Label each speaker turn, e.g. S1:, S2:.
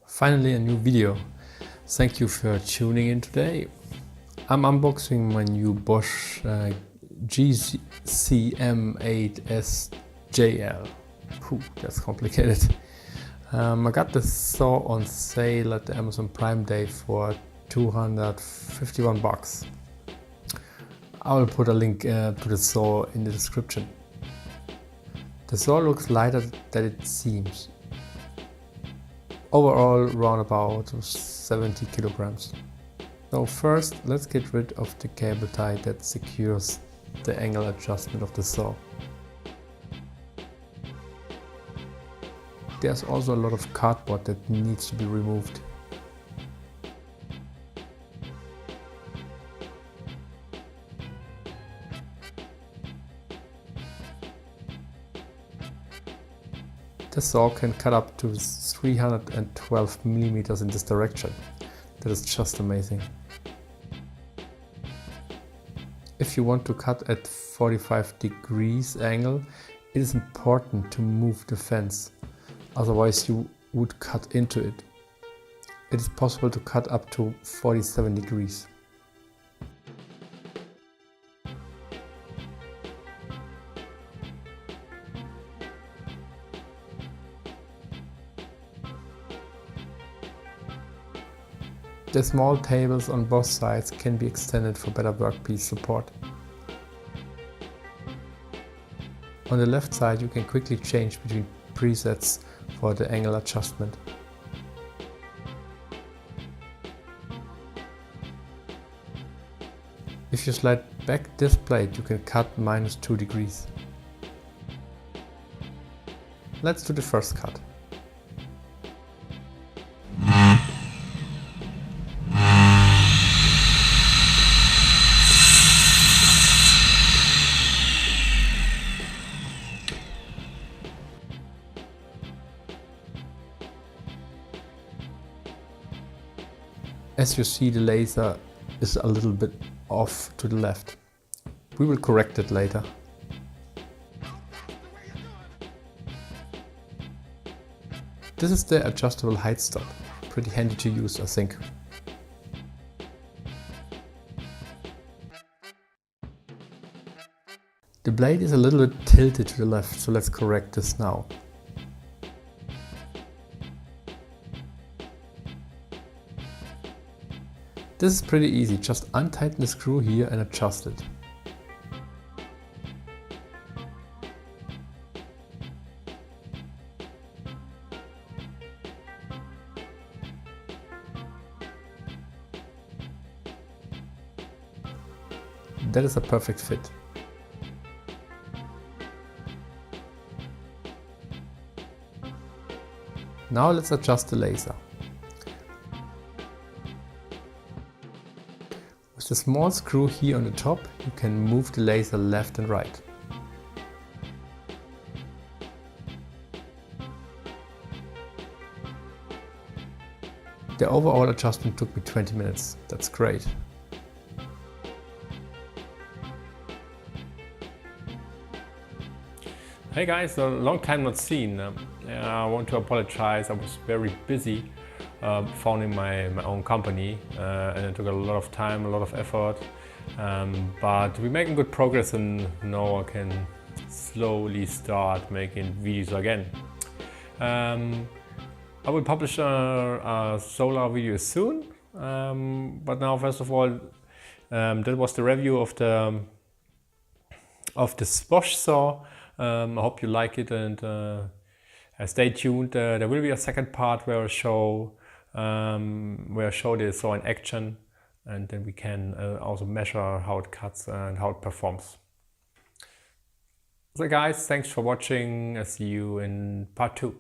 S1: Finally, a new video. Thank you for tuning in today. I'm unboxing my new Bosch GCM 8 SJL. That's complicated. I got this saw on sale at the Amazon Prime Day for 251 bucks. I will put a link to the saw in the description. The saw looks lighter than it seems. Overall, around about 70 kilograms. So first, let's get rid of the cable tie that secures the angle adjustment of the saw. There's also a lot of cardboard that needs to be removed. The saw can cut up to 312 millimeters in this direction. That is just amazing. If you want to cut at 45 degrees angle, it is important to move the fence, otherwise you would cut into it. It is possible to cut up to 47 degrees. The small tables on both sides can be extended for better workpiece support. On the left side you can quickly change between presets for the angle adjustment. If you slide back this plate you can cut -2 degrees. Let's do the first cut. As you see, the laser is a little bit off to the left. We will correct it later. This is the adjustable height stop. Pretty handy to use, I think. The blade is a little bit tilted to the left, so let's correct this now. This is pretty easy, just untighten the screw here and adjust it. That is a perfect fit. Now let's adjust the laser. With the small screw here on the top, you can move the laser left and right. The overall adjustment took me 20 minutes. That's great. Hey guys, a long time not seen. I want to apologize. I was very busy founding my own company and it took a lot of time, a lot of effort. But we're making good progress and now I can slowly start making videos again. I will publish a solar video soon. But now, first of all, that was the review of this Bosch saw. I hope you like it and stay tuned. There will be a second part where I show the saw in action, and then we can also measure how it cuts and how it performs. So guys, thanks for watching. I'll see you in part 2.